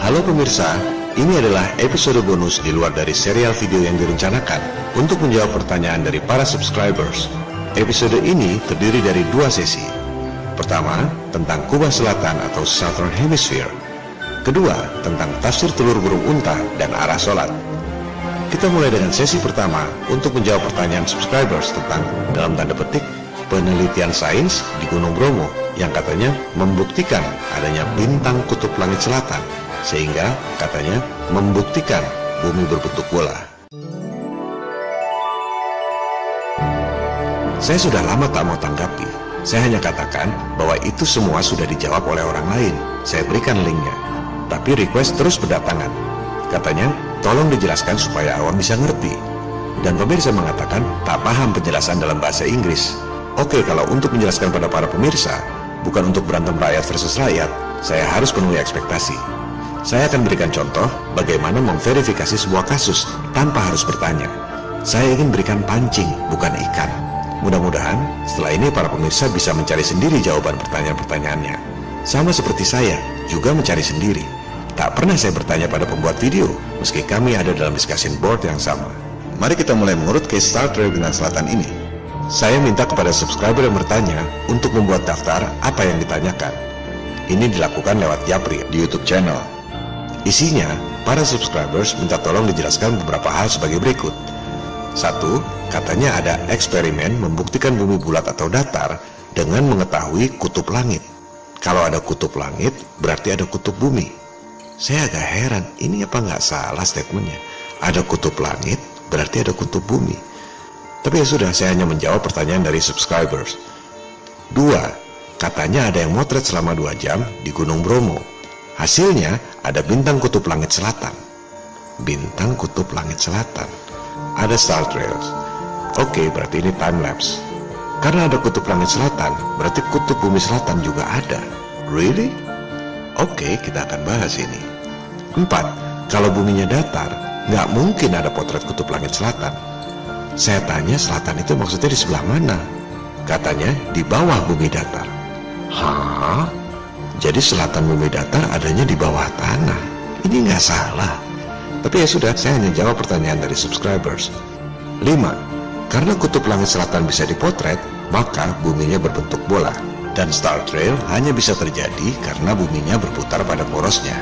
Halo pemirsa, ini adalah episode bonus di luar dari serial video yang direncanakan untuk menjawab pertanyaan dari para subscribers. Episode ini terdiri dari dua sesi. Pertama, tentang kubah selatan atau Southern Hemisphere. Kedua, tentang tafsir telur burung unta dan arah sholat. Kita mulai dengan sesi pertama untuk menjawab pertanyaan subscribers tentang, dalam tanda petik, penelitian sains di Gunung Bromo yang katanya membuktikan adanya bintang kutub langit selatan, sehingga katanya membuktikan bumi berbentuk bola. Saya sudah lama tak mau tanggapi. Saya hanya katakan bahwa itu semua sudah dijawab oleh orang lain. Saya berikan linknya, tapi request terus berdatangan. Katanya, tolong dijelaskan supaya awam bisa ngerti. Dan pemirsa mengatakan tak paham penjelasan dalam bahasa Inggris. Oke, kalau untuk menjelaskan pada para pemirsa, bukan untuk berantem rakyat versus rakyat, saya harus penuhi ekspektasi. Saya akan berikan contoh bagaimana memverifikasi sebuah kasus tanpa harus bertanya. Saya ingin berikan pancing, bukan ikan. Mudah-mudahan setelah ini para pemirsa bisa mencari sendiri jawaban pertanyaan-pertanyaannya. Sama seperti saya, juga mencari sendiri. Tak pernah saya bertanya pada pembuat video, meski kami ada dalam discussion board yang sama. Mari kita mulai mengurut case Star Trail Bintang Selatan ini. Saya minta kepada subscriber yang bertanya untuk membuat daftar apa yang ditanyakan. Ini dilakukan lewat Yapri di YouTube channel. Isinya, para subscribers minta tolong dijelaskan beberapa hal sebagai berikut. 1. Katanya ada eksperimen membuktikan bumi bulat atau datar dengan mengetahui kutub langit. Kalau ada kutub langit, berarti ada kutub bumi. Saya agak heran, ini apa nggak salah statementnya? Ada kutub langit, berarti ada kutub bumi. Tapi ya sudah, saya hanya menjawab pertanyaan dari subscribers. 2. Katanya ada yang motret selama 2 jam di Gunung Bromo. Hasilnya ada bintang kutub langit selatan. Bintang kutub langit selatan. Ada star trails. Oke, berarti ini time lapse. Karena ada kutub langit selatan, berarti kutub bumi selatan juga ada. Really? Oke, kita akan bahas ini. 4. Kalau buminya datar, nggak mungkin ada potret kutub langit selatan. Saya tanya, selatan itu maksudnya di sebelah mana? Katanya di bawah bumi datar. Hah? Jadi selatan bumi datar adanya di bawah tanah. Ini nggak salah. Tapi ya sudah, saya hanya jawab pertanyaan dari subscribers. 5. Karena kutub langit selatan bisa dipotret, maka buminya berbentuk bola. Dan star trail hanya bisa terjadi karena buminya berputar pada porosnya.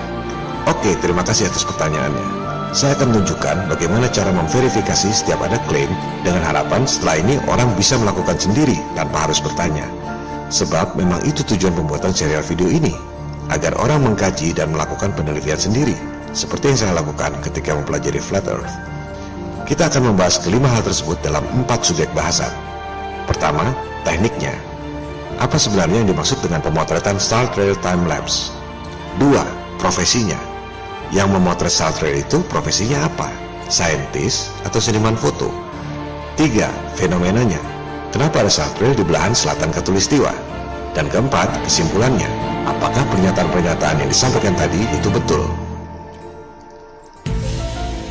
Oke, terima kasih atas pertanyaannya. Saya akan menunjukkan bagaimana cara memverifikasi setiap ada klaim dengan harapan setelah ini orang bisa melakukan sendiri tanpa harus bertanya. Sebab memang itu tujuan pembuatan serial video ini, agar orang mengkaji dan melakukan penelitian sendiri, seperti yang saya lakukan ketika mempelajari Flat Earth. Kita akan membahas kelima hal tersebut dalam 4 subjek bahasan. Pertama, tekniknya. Apa sebenarnya yang dimaksud dengan pemotretan Star Trail Time Lapse? 2. Profesinya. Yang memotret Star Trail itu profesinya apa? Saintis atau seniman foto? 3. Fenomenanya. Kenapa ada Star Trail di belahan selatan Khatulistiwa? Dan keempat, kesimpulannya. Apakah pernyataan-pernyataan yang disampaikan tadi itu betul?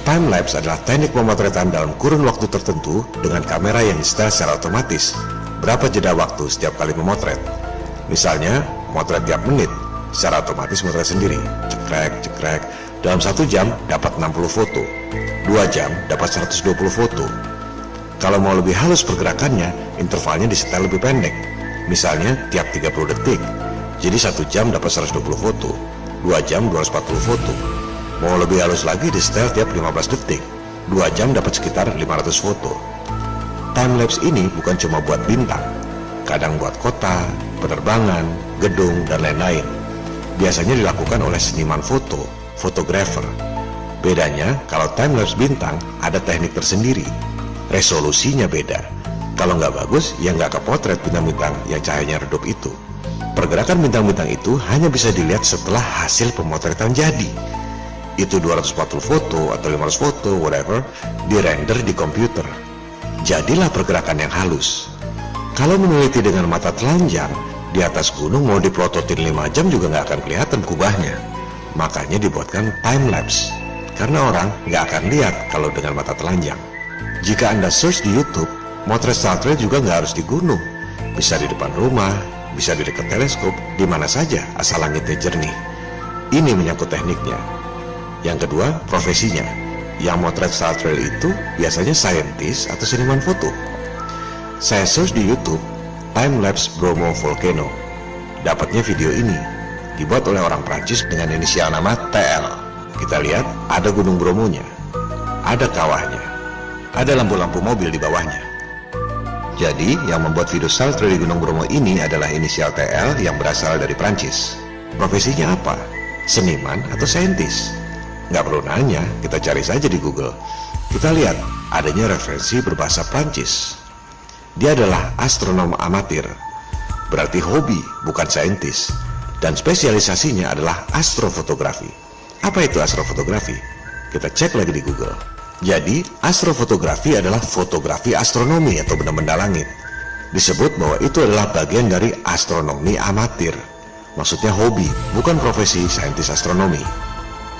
Timelapse adalah teknik pemotretan dalam kurun waktu tertentu dengan kamera yang disetel secara otomatis. Berapa jeda waktu setiap kali memotret? Misalnya, motret tiap menit, secara otomatis motret sendiri. Cekrek. Dalam 1 jam dapat 60 foto. 2 jam dapat 120 foto. Kalau mau lebih halus pergerakannya, intervalnya disetel lebih pendek. Misalnya, tiap 30 detik. Jadi 1 jam dapat 120 foto. 2 jam 240 foto. Mau lebih halus lagi di setel tiap 15 detik. 2 jam dapat sekitar 500 foto. Timelapse ini bukan cuma buat bintang, kadang buat kota, penerbangan, gedung, dan lain-lain. Biasanya dilakukan oleh seniman foto, fotografer. Bedanya, kalau timelapse bintang ada teknik tersendiri. Resolusinya beda. Kalau nggak bagus, ya nggak kepotret bintang-bintang yang cahayanya redup itu. Pergerakan bintang-bintang itu hanya bisa dilihat setelah hasil pemotretan jadi. Itu 240 foto atau 500 foto, whatever, dirender di komputer. Jadilah pergerakan yang halus. Kalau meneliti dengan mata telanjang, di atas gunung mau diplototin 5 jam juga nggak akan kelihatan kubahnya. Makanya dibuatkan time-lapse. Karena orang nggak akan lihat kalau dengan mata telanjang. Jika Anda search di YouTube, motret Star Trail juga nggak harus di gunung. Bisa di depan rumah, bisa di dekat teleskop, di mana saja asal langitnya jernih. Ini menyangkut tekniknya. Yang kedua, profesinya. Yang motret Star Trail itu biasanya saintis atau seniman foto. Saya search di YouTube, Time-lapse Bromo Volcano. Dapatnya video ini, dibuat oleh orang Prancis dengan inisial nama TL. Kita lihat, ada gunung Bromonya, ada kawahnya, ada lampu-lampu mobil di bawahnya. Jadi, yang membuat video Star Trail di Gunung Bromo ini adalah inisial TL yang berasal dari Prancis. Profesinya apa? Seniman atau saintis? Nggak perlu nanya, kita cari saja di Google. Kita lihat, adanya referensi berbahasa Prancis. Dia adalah astronom amatir, berarti hobi, bukan saintis. Dan spesialisasinya adalah astrofotografi. Apa itu astrofotografi? Kita cek lagi di Google. Jadi, astrofotografi adalah fotografi astronomi atau benda-benda langit. Disebut bahwa itu adalah bagian dari astronomi amatir. Maksudnya hobi, bukan profesi saintis astronomi.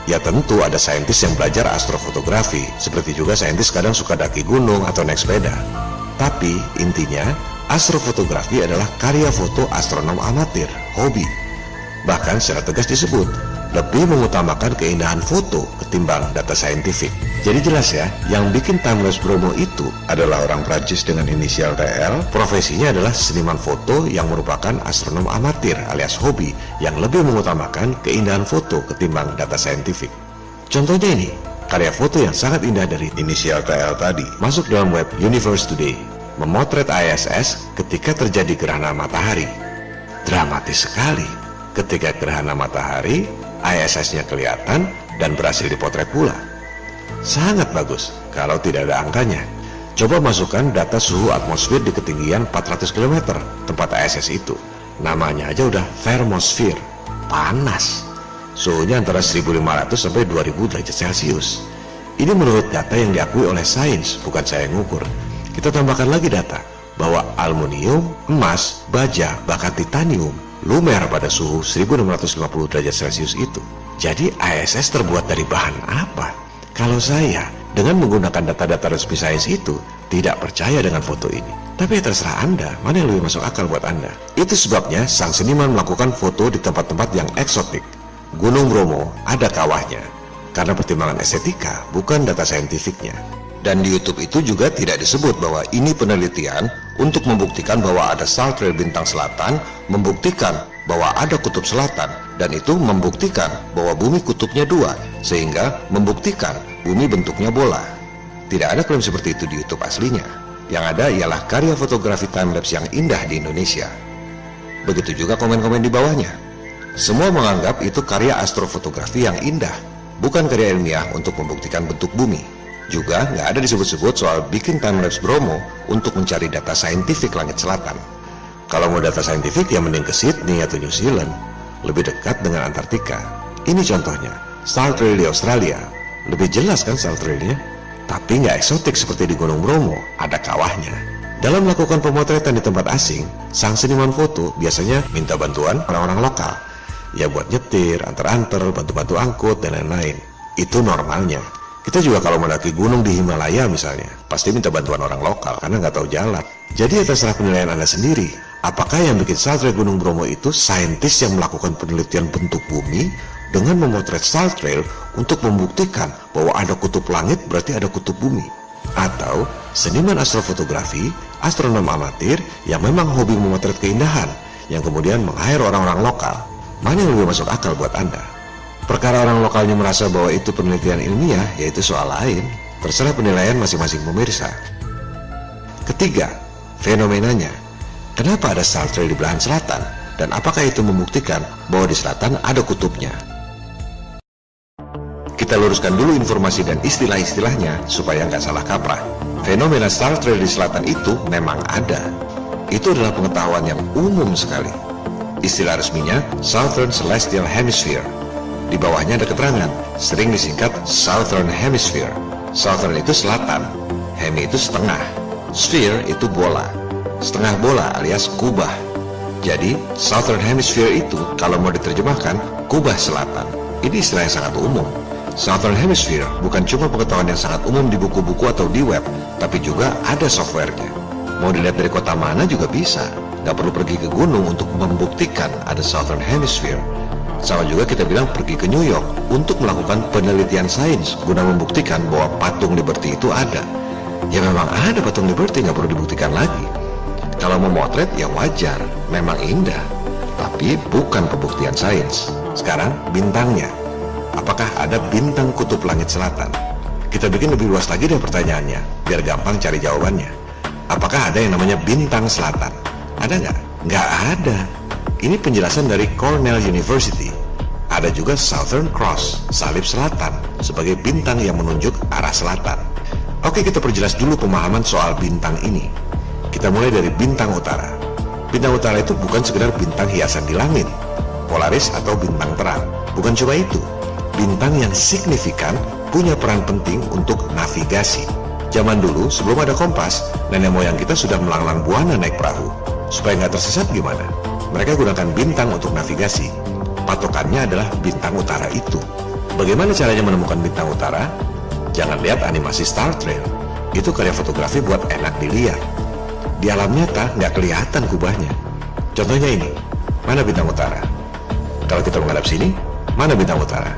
Ya tentu ada saintis yang belajar astrofotografi, seperti juga saintis kadang suka daki gunung atau naik sepeda. Tapi intinya, astrofotografi adalah karya foto astronom amatir, hobi. Bahkan secara tegas disebut, lebih mengutamakan keindahan foto ketimbang data saintifik. Jadi jelas ya, yang bikin Time-lapse Bromo itu adalah orang Prancis dengan inisial TL, profesinya adalah seniman foto yang merupakan astronom amatir alias hobi yang lebih mengutamakan keindahan foto ketimbang data saintifik. Contohnya ini, karya foto yang sangat indah dari inisial TL tadi, masuk dalam web Universe Today, memotret ISS ketika terjadi gerhana matahari. Dramatis sekali, ketika gerhana matahari, ISS-nya kelihatan dan berhasil dipotret pula. Sangat bagus kalau tidak ada angkanya. Coba masukkan data suhu atmosfer di ketinggian 400 km tempat ISS itu. Namanya aja udah thermosphere, panas. Suhunya antara 1500 sampai 2000 derajat Celcius. Ini menurut data yang diakui oleh sains, bukan saya yang ngukur. Kita tambahkan lagi data bahwa aluminium, emas, baja, bahkan titanium lumer pada suhu 1650 derajat Celcius itu. Jadi ISS terbuat dari bahan apa? Kalau saya dengan menggunakan data-data resmi sains itu tidak percaya dengan foto ini. Tapi ya terserah Anda, mana yang lebih masuk akal buat Anda. Itu sebabnya sang seniman melakukan foto di tempat-tempat yang eksotik. Gunung Bromo ada kawahnya, karena pertimbangan estetika bukan data saintifiknya. Dan di YouTube itu juga tidak disebut bahwa ini penelitian untuk membuktikan bahwa ada Star Trail bintang selatan, membuktikan bahwa ada kutub selatan, dan itu membuktikan bahwa bumi kutubnya 2, sehingga membuktikan bumi bentuknya bola. Tidak ada klaim seperti itu di YouTube aslinya. Yang ada ialah karya fotografi time-lapse yang indah di Indonesia. Begitu juga komen-komen di bawahnya. Semua menganggap itu karya astrofotografi yang indah, bukan karya ilmiah untuk membuktikan bentuk bumi. Juga nggak ada disebut-sebut soal bikin time-lapse Bromo untuk mencari data saintifik langit selatan. Kalau mau data saintifik ya mending ke Sydney atau New Zealand, lebih dekat dengan Antartika. Ini contohnya, Star Trail di Australia. Lebih jelas kan Star Trailnya? Tapi nggak eksotik seperti di Gunung Bromo, ada kawahnya. Dalam melakukan pemotretan di tempat asing, sang seniman foto biasanya minta bantuan orang-orang lokal. Ya buat nyetir, antar-antar, bantu-bantu angkut, dan lain-lain. Itu normalnya. Kita juga kalau mendaki gunung di Himalaya misalnya, pasti minta bantuan orang lokal karena nggak tahu jalan. Jadi terserah penilaian Anda sendiri. Apakah yang bikin Star Trail Gunung Bromo itu saintis yang melakukan penelitian bentuk bumi dengan memotret Star Trail untuk membuktikan bahwa ada kutub langit berarti ada kutub bumi? Atau seniman astrofotografi, astronom amatir yang memang hobi memotret keindahan yang kemudian meng-hire orang-orang lokal? Mana yang lebih masuk akal buat Anda? Perkara orang lokalnya merasa bahwa itu penelitian ilmiah, yaitu soal lain. Terserah penilaian masing-masing pemirsa. Ketiga, fenomenanya. Kenapa ada Star Trail di belahan selatan? Dan apakah itu membuktikan bahwa di selatan ada kutubnya? Kita luruskan dulu informasi dan istilah-istilahnya supaya nggak salah kaprah. Fenomena Star Trail di selatan itu memang ada. Itu adalah pengetahuan yang umum sekali. Istilah resminya Southern Celestial Hemisphere. Di bawahnya ada keterangan, sering disingkat Southern Hemisphere. Southern itu selatan, hemi itu setengah, sphere itu bola, setengah bola alias kubah. Jadi Southern Hemisphere itu kalau mau diterjemahkan kubah selatan. Ini istilah yang sangat umum. Southern Hemisphere bukan cuma pengetahuan yang sangat umum di buku-buku atau di web, tapi juga ada softwarenya. Mau dilihat dari kota mana juga bisa, nggak perlu pergi ke gunung untuk membuktikan ada Southern Hemisphere. Sama juga kita bilang pergi ke New York untuk melakukan penelitian sains guna membuktikan bahwa patung Liberty itu ada. Ya memang ada patung Liberty, nggak perlu dibuktikan lagi. Kalau memotret ya wajar, memang indah, tapi bukan pembuktian sains. Sekarang bintangnya, apakah ada bintang kutub langit selatan? Kita bikin lebih luas lagi deh pertanyaannya, biar gampang cari jawabannya. Apakah ada yang namanya bintang selatan? Ada nggak? Nggak ada. Ini penjelasan dari Cornell University. Ada juga Southern Cross, salib selatan, sebagai bintang yang menunjuk arah selatan. Oke, kita perjelas dulu pemahaman soal bintang ini. Kita mulai dari bintang utara. Bintang utara itu bukan sekedar bintang hiasan di langit, Polaris atau bintang terang. Bukan cuma itu. Bintang yang signifikan punya peran penting untuk navigasi. Zaman dulu, sebelum ada kompas, nenek moyang kita sudah melanglang buana naik perahu. Supaya nggak tersesat gimana? Mereka gunakan bintang untuk navigasi. Patokannya adalah bintang utara itu. Bagaimana caranya menemukan bintang utara? Jangan lihat animasi Star Trail. Itu karya fotografi buat enak dilihat. Di alam nyata nggak kelihatan kubahnya. Contohnya ini, mana bintang utara? Kalau kita menghadap sini, mana bintang utara?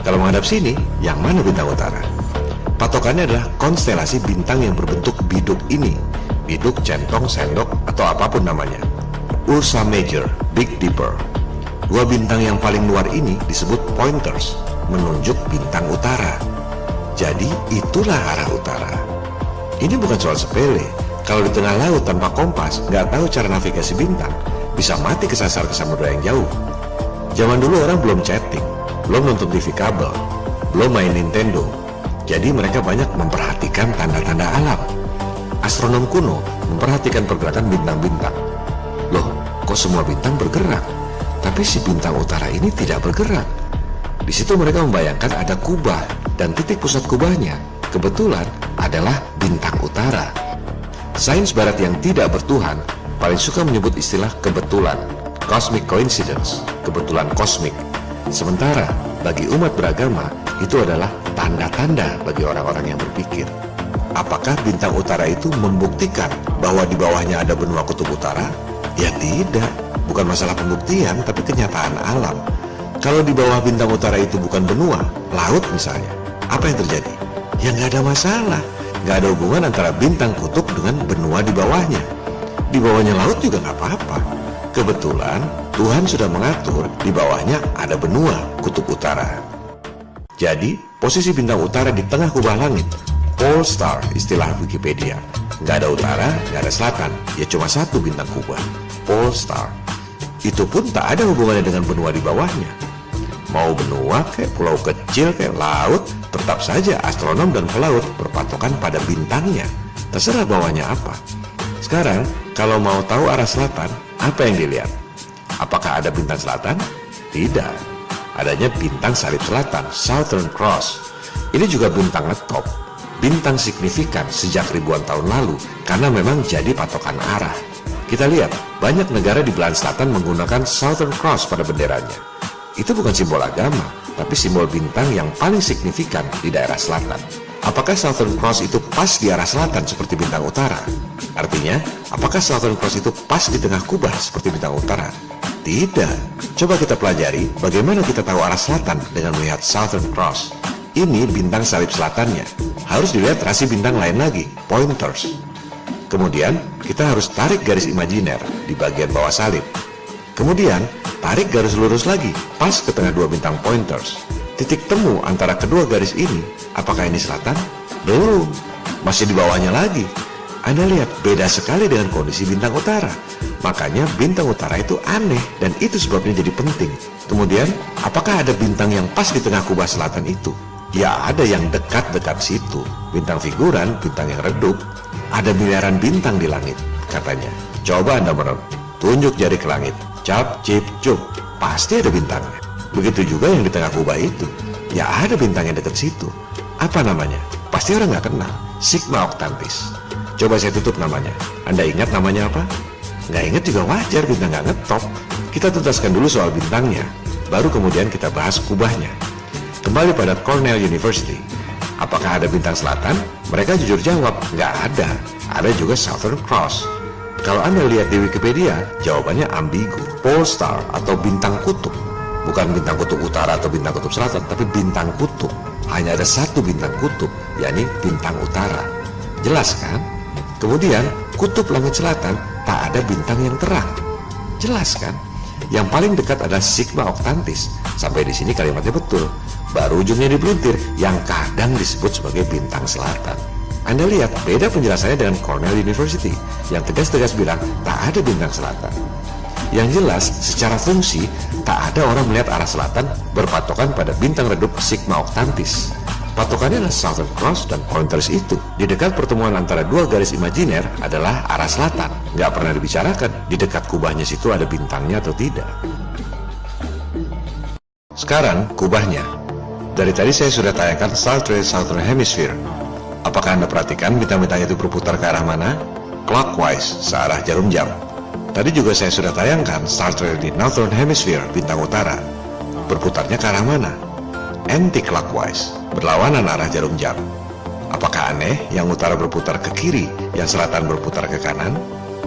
Kalau menghadap sini, yang mana bintang utara? Patokannya adalah konstelasi bintang yang berbentuk biduk ini. Biduk, centong, sendok, atau apapun namanya. Ursa Major, Big Dipper. Dua bintang yang paling luar ini disebut pointers, menunjuk bintang utara. Jadi itulah arah utara. Ini bukan soal sepele. Kalau di tengah laut tanpa kompas, nggak tahu cara navigasi bintang, bisa mati kesasar ke samudera yang jauh. Zaman dulu orang belum chatting, belum nonton TV kabel, belum main Nintendo. Jadi mereka banyak memperhatikan tanda-tanda alam. Astronom kuno memperhatikan pergerakan bintang-bintang. Loh, kok semua bintang bergerak? Tapi si bintang utara ini tidak bergerak. Di situ mereka membayangkan ada kubah dan titik pusat kubahnya kebetulan adalah bintang utara. Sains barat yang tidak bertuhan paling suka menyebut istilah kebetulan, cosmic coincidence, kebetulan kosmik. Sementara bagi umat beragama itu adalah tanda-tanda bagi orang-orang yang berpikir. Apakah bintang utara itu membuktikan bahwa di bawahnya ada benua kutub utara? Ya tidak, bukan masalah pembuktian tapi kenyataan alam. Kalau di bawah bintang utara itu bukan benua, laut misalnya, apa yang terjadi? Ya nggak ada masalah, nggak ada hubungan antara bintang kutub dengan benua di bawahnya. Di bawahnya laut juga nggak apa-apa. Kebetulan Tuhan sudah mengatur di bawahnya ada benua kutub utara. Jadi posisi bintang utara di tengah kubah langit, pole star istilah Wikipedia. Nggak ada utara, nggak ada selatan, ya cuma satu bintang kubah, pole star. Itu pun tak ada hubungannya dengan benua di bawahnya. Mau benua kayak pulau kecil kayak laut, tetap saja astronom dan pelaut berpatokan pada bintangnya. Terserah bawahnya apa. Sekarang kalau mau tahu arah selatan, apa yang dilihat? Apakah ada bintang selatan? Tidak. Adanya bintang salib selatan, Southern Cross. Ini juga bintang ngetop, bintang signifikan sejak ribuan tahun lalu karena memang jadi patokan arah. Kita lihat, banyak negara di belahan selatan menggunakan Southern Cross pada benderanya. Itu bukan simbol agama, tapi simbol bintang yang paling signifikan di daerah selatan. Apakah Southern Cross itu pas di arah selatan seperti bintang utara? Artinya, apakah Southern Cross itu pas di tengah kubah seperti bintang utara? Tidak. Coba kita pelajari bagaimana kita tahu arah selatan dengan melihat Southern Cross. Ini bintang salib selatannya. Harus dilihat rasi bintang lain lagi, pointers. Kemudian, kita harus tarik garis imajiner di bagian bawah salib. Kemudian, tarik garis lurus lagi, pas ke tengah dua bintang pointers. Titik temu antara kedua garis ini, apakah ini selatan? Belum, masih di bawahnya lagi. Anda lihat, beda sekali dengan kondisi bintang utara. Makanya bintang utara itu aneh, dan itu sebabnya jadi penting. Kemudian, apakah ada bintang yang pas di tengah kubah selatan itu? Ya, ada yang dekat-dekat situ. Bintang figuran, bintang yang redup. Ada miliaran bintang di langit, katanya. Coba Anda menurut, tunjuk jari ke langit. Cap, cip, cup, pasti ada bintangnya. Begitu juga yang di tengah kubah itu. Ya ada bintang yang dekat situ. Apa namanya? Pasti orang nggak kenal. Sigma Octantis. Coba saya tutup namanya. Anda ingat namanya apa? Nggak ingat juga wajar, bintang nggak ngetop. Kita tuntaskan dulu soal bintangnya, baru kemudian kita bahas kubahnya. Kembali pada Cornell University. Apakah ada bintang selatan? Mereka jujur jawab, nggak ada. Ada juga Southern Cross. Kalau Anda lihat di Wikipedia, jawabannya ambigu, pole star atau bintang kutub. Bukan bintang kutub utara atau bintang kutub selatan, tapi bintang kutub. Hanya ada satu bintang kutub, yakni bintang utara. Jelas kan? Kemudian, kutub langit selatan tak ada bintang yang terang. Jelas kan? Yang paling dekat adalah Sigma Octantis. Sampai di sini kalimatnya betul. Baru ujungnya dipelintir, yang kadang disebut sebagai bintang selatan. Anda lihat, beda penjelasannya dengan Cornell University, yang tegas-tegas bilang tak ada bintang selatan. Yang jelas, secara fungsi, tak ada orang melihat arah selatan berpatokan pada bintang redup Sigma Octantis. Patokannya adalah Southern Cross dan Pointers itu. Di dekat pertemuan antara dua garis imajiner adalah arah selatan. Nggak pernah dibicarakan di dekat kubahnya situ ada bintangnya atau tidak. Sekarang kubahnya. Dari tadi saya sudah tayangkan Star Trek Southern Hemisphere. Apakah Anda perhatikan bintang-bintang itu berputar ke arah mana? Clockwise, searah jarum jam. Tadi juga saya sudah tayangkan Star Trek di Northern Hemisphere, bintang utara. Berputarnya ke arah mana? Anti-clockwise, berlawanan arah jarum jam. Apakah aneh yang utara berputar ke kiri, yang selatan berputar ke kanan?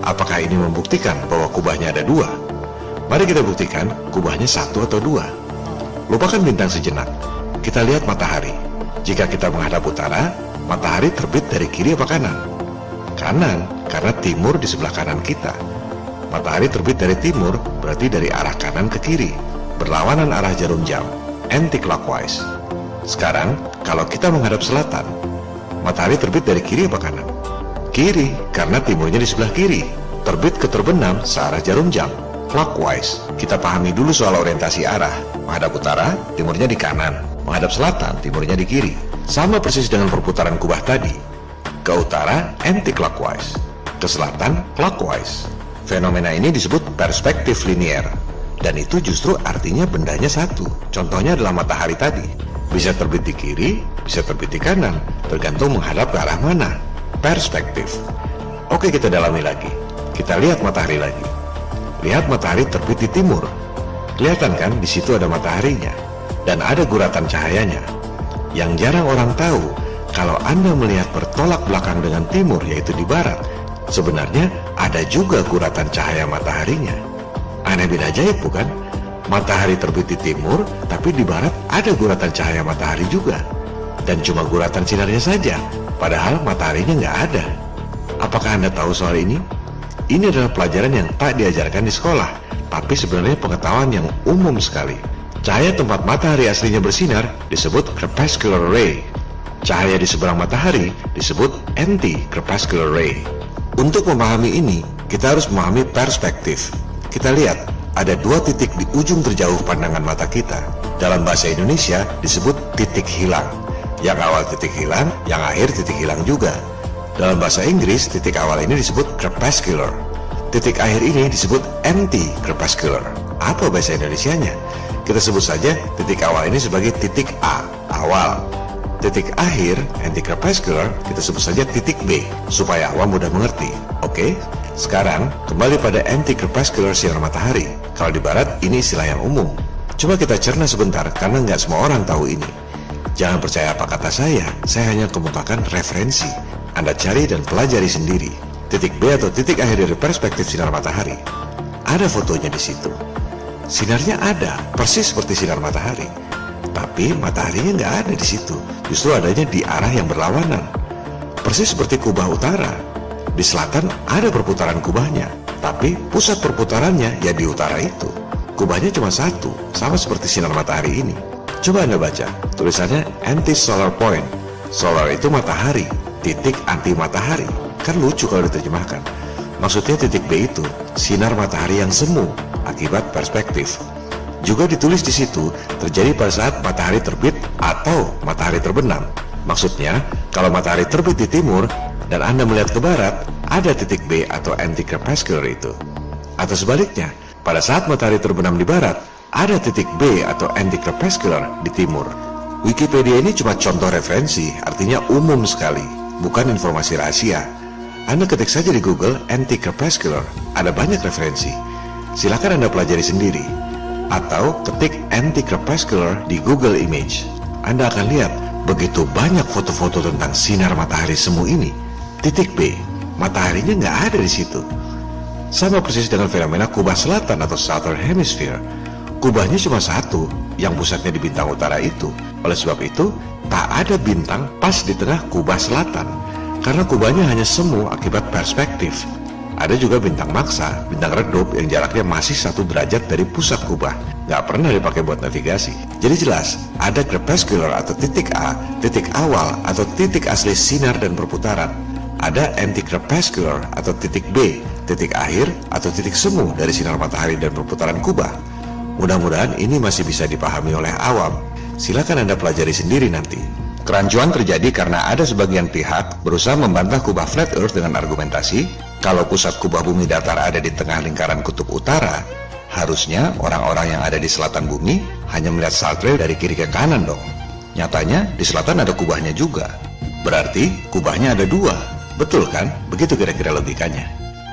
Apakah ini membuktikan bahwa kubahnya ada dua? Mari kita buktikan kubahnya satu atau dua. Lupakan bintang sejenak. Kita lihat matahari. Jika kita menghadap utara, matahari terbit dari kiri apa kanan? Kanan, karena timur di sebelah kanan kita. Matahari terbit dari timur, berarti dari arah kanan ke kiri, berlawanan arah jarum jam, anti-clockwise. Sekarang, kalau kita menghadap selatan, matahari terbit dari kiri apa kanan? Kiri, karena timurnya di sebelah kiri, terbit ke terbenam searah jarum jam, clockwise. Kita pahami dulu soal orientasi arah. Menghadap utara, timurnya di kanan. Menghadap selatan, timurnya di kiri. Sama persis dengan perputaran kubah tadi. Ke utara, anti-clockwise. Ke selatan, clockwise. Fenomena ini disebut perspektif linier. Dan itu justru artinya bendanya satu. Contohnya adalah matahari tadi. Bisa terbit di kiri, bisa terbit di kanan, tergantung menghadap ke arah mana. Perspektif. Oke, kita dalami lagi. Kita lihat matahari lagi. Lihat matahari terbit di timur. Kelihatan kan, di situ ada mataharinya. Dan ada guratan cahayanya. Yang jarang orang tahu, kalau Anda melihat bertolak belakang dengan timur, yaitu di barat, sebenarnya ada juga guratan cahaya mataharinya. Aneh bin ajaib bukan? Matahari terbit di timur, tapi di barat ada guratan cahaya matahari juga. Dan cuma guratan sinarnya saja, padahal mataharinya nggak ada. Apakah Anda tahu soal ini? Ini adalah pelajaran yang tak diajarkan di sekolah, tapi sebenarnya pengetahuan yang umum sekali. Cahaya tempat matahari aslinya bersinar disebut crepuscular ray. Cahaya di seberang matahari disebut anti-crepuscular ray. Untuk memahami ini, kita harus memahami perspektif. Kita lihat, ada dua titik di ujung terjauh pandangan mata kita. Dalam bahasa Indonesia disebut titik hilang. Yang awal titik hilang, yang akhir titik hilang juga. Dalam bahasa Inggris, titik awal ini disebut crepuscular. Titik akhir ini disebut anti-crepuscular. Apa bahasa Indonesianya? Kita sebut saja titik awal ini sebagai titik A, awal. Titik akhir, anti-crepuscular, kita sebut saja titik B, supaya awam mudah mengerti. Oke? Sekarang, kembali pada anti-crepuscular sinar matahari. Kalau di barat, ini istilah yang umum. Coba kita cerna sebentar, karena nggak semua orang tahu ini. Jangan percaya apa kata saya hanya kemukakan referensi. Anda cari dan pelajari sendiri. Titik B atau titik akhir dari perspektif sinar matahari. Ada fotonya di situ. Sinarnya ada, persis seperti sinar matahari. Tapi mataharinya nggak ada di situ. Justru adanya di arah yang berlawanan. Persis seperti kubah utara. Di selatan ada perputaran kubahnya, tapi pusat perputarannya ya di utara itu. Kubahnya cuma satu, sama seperti sinar matahari ini. Coba Anda baca, tulisannya anti-solar point. Solar itu matahari, titik anti matahari. Kan lucu kalau diterjemahkan. Maksudnya titik B itu sinar matahari yang semu akibat perspektif. Juga ditulis di situ terjadi pada saat matahari terbit atau matahari terbenam. Maksudnya, kalau matahari terbit di timur dan Anda melihat ke barat, ada titik B atau anti-crepuscular itu. Atau sebaliknya, pada saat matahari terbenam di barat, ada titik B atau anti-crepuscular di timur. Wikipedia ini cuma contoh referensi, artinya umum sekali, bukan informasi rahasia. Anda ketik saja di Google anti-crepuscular, ada banyak referensi. Silakan Anda pelajari sendiri. Atau ketik anti-crepuscular di Google Image. Anda akan lihat begitu banyak foto-foto tentang sinar matahari semu ini. Titik B, mataharinya nggak ada di situ. Sama persis dengan fenomena kubah selatan atau Southern Hemisphere. Kubahnya cuma satu, yang pusatnya di bintang utara itu. Oleh sebab itu, tak ada bintang pas di tengah kubah selatan, karena kubahnya hanya semu akibat perspektif. Ada juga bintang maksa, bintang redup yang jaraknya masih 1 derajat dari pusat kubah, nggak pernah dipakai buat navigasi. Jadi jelas, ada crepuscular atau titik A, titik awal atau titik asli sinar dan perputaran. Ada anti-crepuscular atau titik B, titik akhir atau titik semu dari sinar matahari dan perputaran kubah. Mudah-mudahan ini masih bisa dipahami oleh awam. Silakan Anda pelajari sendiri nanti. Kerancuan terjadi karena ada sebagian pihak berusaha membantah kubah flat earth dengan argumentasi kalau pusat kubah bumi datar ada di tengah lingkaran kutub utara, harusnya orang-orang yang ada di selatan bumi hanya melihat star trail dari kiri ke kanan dong. Nyatanya di selatan ada kubahnya juga. Berarti kubahnya ada 2. Betul kan? Begitu kira-kira logikanya.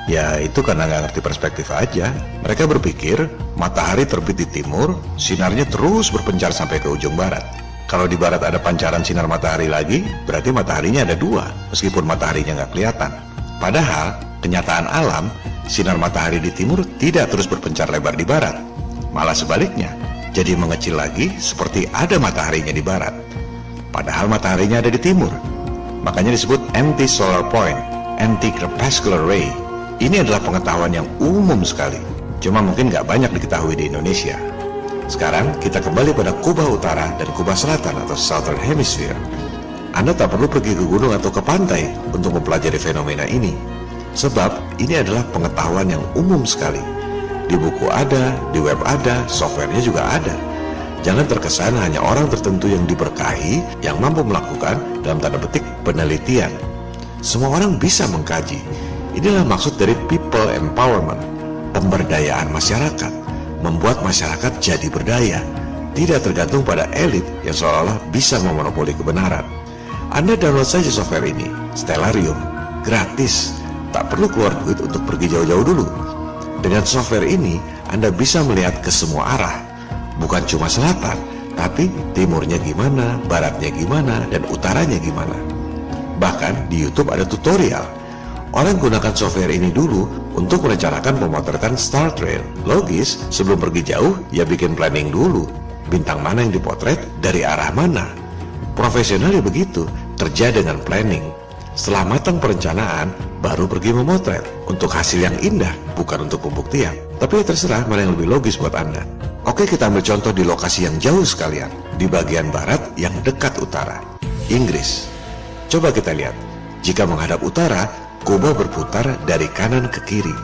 Ya itu karena nggak ngerti perspektif aja. Mereka berpikir matahari terbit di timur, sinarnya terus berpencar sampai ke ujung barat. Kalau di barat ada pancaran sinar matahari lagi, berarti mataharinya ada 2, meskipun mataharinya nggak kelihatan. Padahal, kenyataan alam, sinar matahari di timur tidak terus berpencar lebar di barat. Malah sebaliknya, jadi mengecil lagi seperti ada mataharinya di barat. Padahal mataharinya ada di timur. Makanya disebut anti-solar point, anti-crepuscular ray. Ini adalah pengetahuan yang umum sekali, cuma mungkin nggak banyak diketahui di Indonesia. Sekarang kita kembali pada kubah utara dan kubah selatan atau Southern Hemisphere. Anda tak perlu pergi ke gunung atau ke pantai untuk mempelajari fenomena ini, sebab ini adalah pengetahuan yang umum sekali. Di buku ada, di web ada, softwarenya juga ada. Jangan terkesan hanya orang tertentu yang diberkahi yang mampu melakukan dalam tanda petik penelitian. Semua orang bisa mengkaji. Inilah maksud dari people empowerment, pemberdayaan masyarakat. Membuat masyarakat jadi berdaya, tidak tergantung pada elit yang seolah-olah bisa memonopoli kebenaran. Anda download saja software ini, Stellarium, gratis, tak perlu keluar duit untuk pergi jauh-jauh dulu. Dengan software ini, Anda bisa melihat ke semua arah, bukan cuma selatan, tapi timurnya gimana, baratnya gimana, dan utaranya gimana. Bahkan di YouTube ada tutorial. Orang gunakan software ini dulu untuk merencanakan pemotretan star trail. Logis, sebelum pergi jauh, ya bikin planning dulu. Bintang mana yang dipotret, dari arah mana. Profesional ya begitu, kerja dengan planning. Setelah matang perencanaan, baru pergi memotret. Untuk hasil yang indah, bukan untuk pembuktian. Tapi ya terserah mana yang lebih logis buat Anda. Oke, kita ambil contoh di lokasi yang jauh sekalian. Di bagian barat yang dekat utara, Inggris. Coba kita lihat. Jika menghadap utara, kubah berputar dari kanan ke kiri,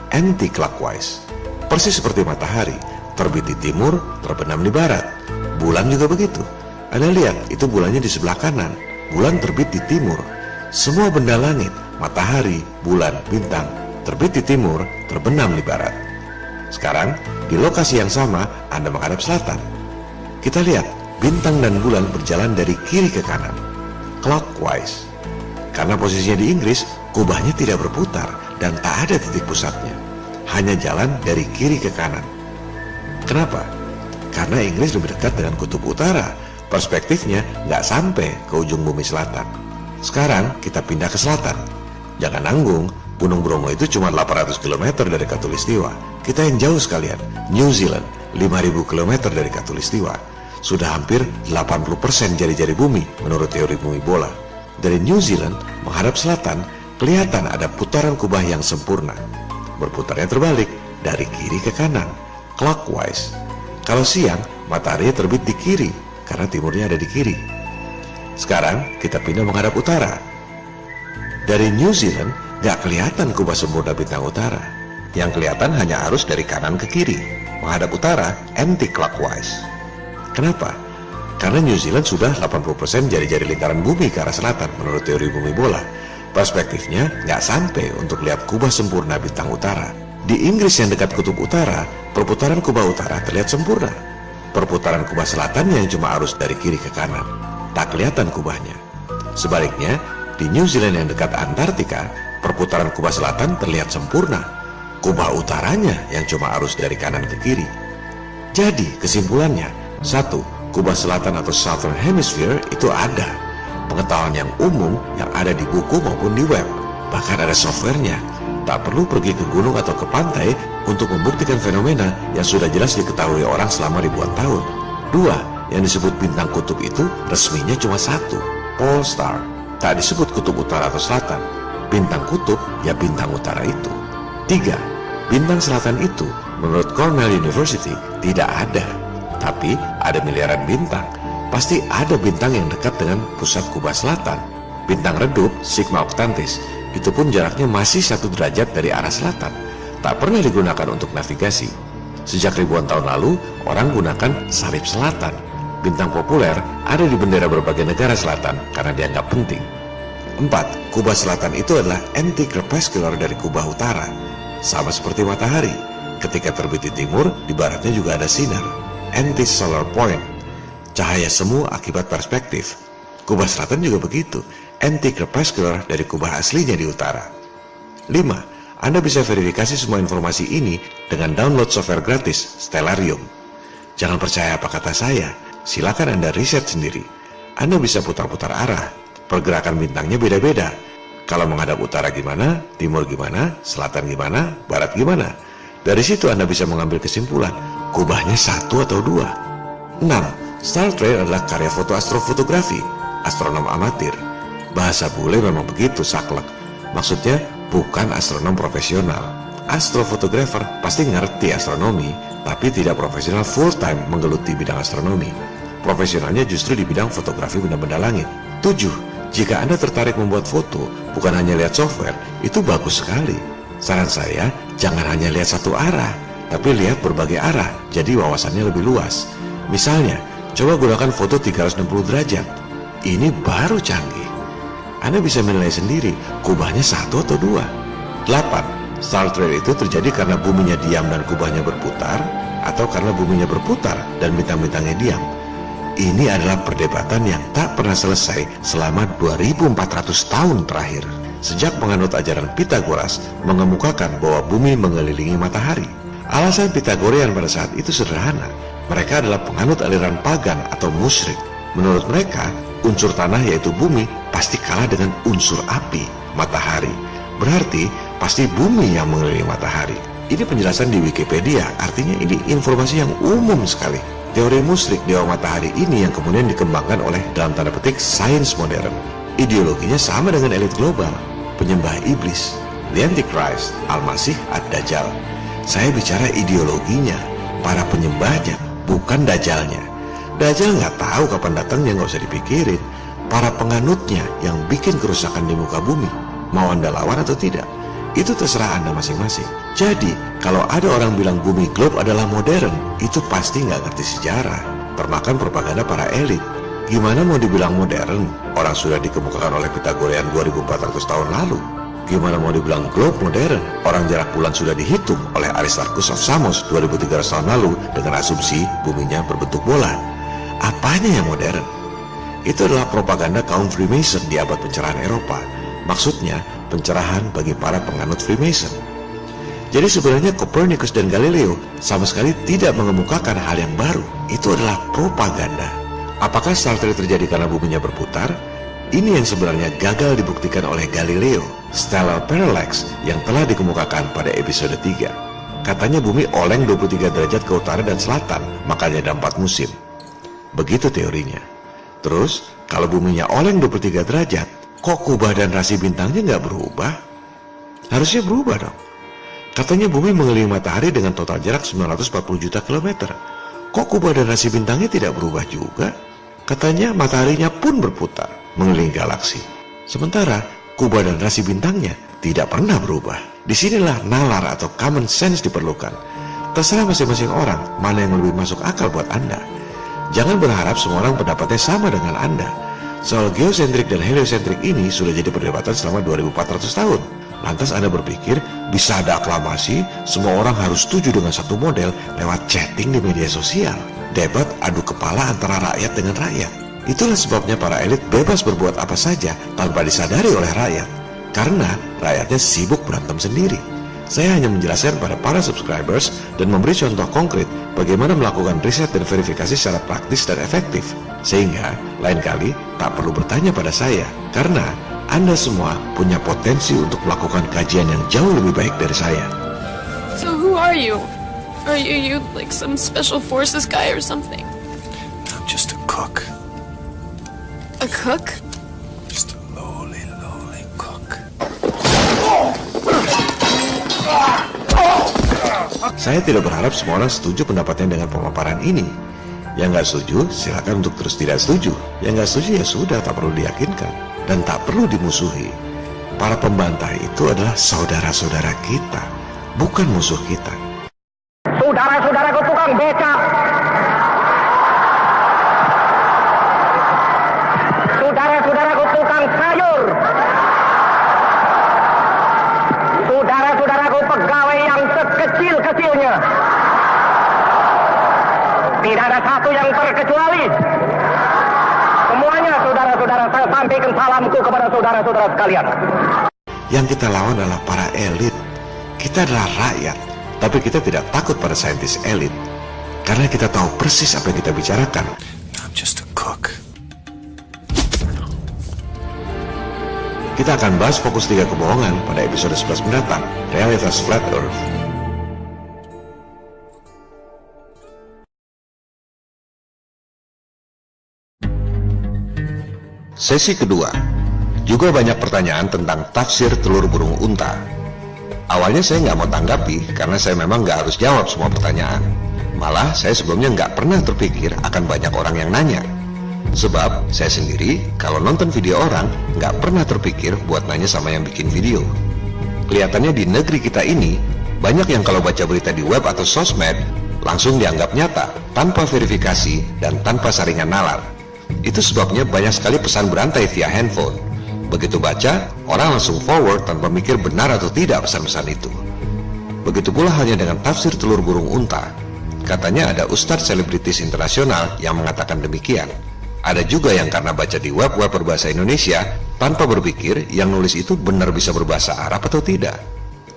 anti-clockwise. Persis seperti matahari, terbit di timur, terbenam di barat. Bulan juga begitu. Anda lihat, itu bulannya di sebelah kanan. Bulan terbit di timur. Semua benda langit, matahari, bulan, bintang, terbit di timur, terbenam di barat. Sekarang, di lokasi yang sama, Anda menghadap selatan. Kita lihat, bintang dan bulan berjalan dari kiri ke kanan, clockwise. Karena posisinya di Inggris, kubahnya tidak berputar dan tak ada titik pusatnya. Hanya jalan dari kiri ke kanan. Kenapa? Karena Inggris lebih dekat dengan kutub utara. Perspektifnya nggak sampai ke ujung bumi selatan. Sekarang kita pindah ke selatan. Jangan nanggung, Gunung Bromo itu cuma 800 km dari Khatulistiwa. Kita yang jauh sekalian, New Zealand, 5.000 km dari Khatulistiwa. Sudah hampir 80% jari-jari bumi menurut teori bumi bola. Dari New Zealand menghadap selatan, kelihatan ada putaran kubah yang sempurna. Berputarnya terbalik, dari kiri ke kanan, clockwise. Kalau siang, matahari terbit di kiri, karena timurnya ada di kiri. Sekarang, kita pindah menghadap utara. Dari New Zealand, gak kelihatan kubah sempurna bintang utara. Yang kelihatan hanya arus dari kanan ke kiri. Menghadap utara, anti-clockwise. Kenapa? Karena New Zealand sudah 80% jari-jari lingkaran bumi ke arah selatan menurut teori bumi bola. Perspektifnya nggak sampai untuk lihat kubah sempurna bintang utara. Di Inggris yang dekat kutub utara, perputaran kubah utara terlihat sempurna. Perputaran kubah selatan yang cuma arus dari kiri ke kanan, tak kelihatan kubahnya. Sebaliknya, di New Zealand yang dekat Antartika, perputaran kubah selatan terlihat sempurna. Kubah utaranya yang cuma arus dari kanan ke kiri. Jadi kesimpulannya, 1. Kubah selatan atau Southern Hemisphere itu ada. Pengetahuan yang umum yang ada di buku maupun di web. Bahkan ada softwarenya. tak perlu pergi ke gunung atau ke pantai untuk membuktikan fenomena yang sudah jelas diketahui orang selama ribuan tahun. 2. Yang disebut bintang kutub itu resminya cuma satu, pole star. Tak disebut kutub utara atau selatan. Bintang kutub ya bintang utara itu. 3. Bintang selatan itu menurut Cornell University tidak ada. Tapi ada miliaran bintang. Pasti ada bintang yang dekat dengan pusat kubah selatan. Bintang redup Sigma Octantis itu pun jaraknya masih 1 derajat dari arah selatan. Tak pernah digunakan untuk navigasi. Sejak ribuan tahun lalu, orang gunakan salib selatan. Bintang populer ada di bendera berbagai negara selatan karena dianggap penting. 4. Kubah selatan itu adalah anti-crepuscular dari kubah utara. Sama seperti matahari. Ketika terbit di timur, di baratnya juga ada sinar. Anti-solar point. Cahaya semu akibat perspektif. Kubah selatan juga begitu. Anti-crepuscular dari kubah aslinya di utara. 5. Anda bisa verifikasi semua informasi ini dengan download software gratis Stellarium. Jangan percaya apa kata saya, silakan Anda riset sendiri. Anda bisa putar-putar arah, pergerakan bintangnya beda-beda. Kalau menghadap utara gimana, timur gimana, selatan gimana, barat gimana. Dari situ Anda bisa mengambil kesimpulan, kubahnya 1 atau 2. 6. Star Trail adalah karya foto astrofotografi, astronom amatir. Bahasa bule memang begitu saklek. Maksudnya bukan astronom profesional. Astrofotografer pasti ngerti astronomi, tapi tidak profesional full time menggeluti bidang astronomi. Profesionalnya justru di bidang fotografi benda-benda langit. 7. Jika Anda tertarik membuat foto, bukan hanya lihat software, itu bagus sekali. Saran saya, jangan hanya lihat satu arah, tapi lihat berbagai arah, jadi wawasannya lebih luas. Misalnya, coba gunakan foto 360 derajat. Ini baru canggih. Anda bisa menilai sendiri, kubahnya 1 atau 2. 8. Star Trail itu terjadi karena buminya diam dan kubahnya berputar, atau karena buminya berputar dan bintang-bintangnya diam. Ini adalah perdebatan yang tak pernah selesai selama 2400 tahun terakhir. Sejak penganut ajaran Pitagoras mengemukakan bahwa bumi mengelilingi matahari. Alasan Pitagorian pada saat itu sederhana. Mereka adalah penganut aliran pagan atau musyrik. Menurut mereka, unsur tanah yaitu bumi pasti kalah dengan unsur api, matahari. Berarti pasti bumi yang mengelilingi matahari. Ini penjelasan di Wikipedia, artinya ini informasi yang umum sekali. Teori musyrik dewa matahari ini yang kemudian dikembangkan oleh dalam tanda petik sains modern. Ideologinya sama dengan elit global, penyembah iblis, the Antichrist, Al-Masih, Ad-Dajjal. Saya bicara ideologinya, para penyembahnya, bukan Dajjalnya. Dajjal nggak tahu kapan datangnya, nggak usah dipikirin. Para penganutnya yang bikin kerusakan di muka bumi, mau Anda lawan atau tidak, itu terserah Anda masing-masing. Jadi, kalau ada orang bilang bumi globe adalah modern, itu pasti nggak ngerti sejarah, termakan propaganda para elit. Gimana mau dibilang modern? Orang sudah dikemukakan oleh Pitagorian 2400 tahun lalu. Gimana mau dibilang globe modern? Orang jarak bulan sudah dihitung oleh Aristarchus of Samos 2300 tahun lalu dengan asumsi buminya berbentuk bola. Apanya yang modern? Itu adalah propaganda kaum Freemason di abad pencerahan Eropa. Maksudnya pencerahan bagi para penganut Freemason. Jadi sebenarnya Copernicus dan Galileo sama sekali tidak mengemukakan hal yang baru. Itu adalah propaganda. Apakah Star Trail terjadi karena buminya berputar? Ini yang sebenarnya gagal dibuktikan oleh Galileo, stellar parallax yang telah dikemukakan pada episode 3. Katanya bumi oleng 23 derajat ke utara dan selatan, makanya ada 4 musim. Begitu teorinya. Terus, kalau buminya oleng 23 derajat, kok kubah dan rasi bintangnya nggak berubah? Harusnya berubah dong. Katanya bumi mengelilingi matahari dengan total jarak 940 juta kilometer. Kok kubah dan rasi bintangnya tidak berubah juga? Katanya mataharinya pun berputar mengelilingi galaksi. Sementara kubah dan rasi bintangnya tidak pernah berubah. Disinilah nalar atau common sense diperlukan. Terserah masing-masing orang mana yang lebih masuk akal buat Anda. Jangan berharap semua orang pendapatnya sama dengan Anda. Soal geosentrik dan heliosentrik ini sudah jadi perdebatan selama 2400 tahun. Lantas Anda berpikir bisa ada aklamasi, semua orang harus setuju dengan satu model lewat chatting di media sosial. Debat adu kepala antara rakyat dengan rakyat. Itulah sebabnya para elit bebas berbuat apa saja tanpa disadari oleh rakyat. Karena rakyatnya sibuk berantem sendiri. Saya hanya menjelaskan pada para subscribers dan memberi contoh konkret bagaimana melakukan riset dan verifikasi secara praktis dan efektif. Sehingga lain kali tak perlu bertanya pada saya, karena Anda semua punya potensi untuk melakukan kajian yang jauh lebih baik dari saya. So who are you? Are you like some special forces guy or something? I'm just a cook. A cook? Just a lowly cook. Saya tidak berharap semua orang setuju pendapatnya dengan pemaparan ini. Yang nggak setuju, silakan untuk terus tidak setuju. Yang nggak setuju ya sudah, tak perlu diyakinkan. Dan tak perlu dimusuhi. Para pembantah itu adalah saudara-saudara kita, bukan musuh kita. Saudara-saudaraku tukang beca, saudara-saudaraku tukang sayur, saudara-saudaraku pegawai yang sekecil-kecilnya, tidak ada satu yang terkecuali. Semuanya saudara-saudara, saya sampaikan salamku kepada saudara-saudara sekalian. Yang kita lawan adalah para elit. Kita adalah rakyat, tapi kita tidak takut pada saintis elit, karena kita tahu persis apa yang kita bicarakan. I'm just a cook. Kita akan bahas fokus 3 kebohongan pada episode 11 mendatang, Realitas Flat Earth. Sesi kedua, juga banyak pertanyaan tentang tafsir telur burung unta. Awalnya saya nggak mau tanggapi karena saya memang nggak harus jawab semua pertanyaan. Malah saya sebelumnya nggak pernah terpikir akan banyak orang yang nanya. Sebab saya sendiri kalau nonton video orang nggak pernah terpikir buat nanya sama yang bikin video. Kelihatannya di negeri kita ini banyak yang kalau baca berita di web atau sosmed langsung dianggap nyata tanpa verifikasi dan tanpa saringan nalar. Itu sebabnya banyak sekali pesan berantai via handphone. Begitu baca, orang langsung forward tanpa mikir benar atau tidak pesan-pesan itu. Begitu pula halnya dengan tafsir telur burung unta. Katanya ada ustadz selebritis internasional yang mengatakan demikian. Ada juga yang karena baca di web-web berbahasa Indonesia tanpa berpikir yang nulis itu benar bisa berbahasa Arab atau tidak.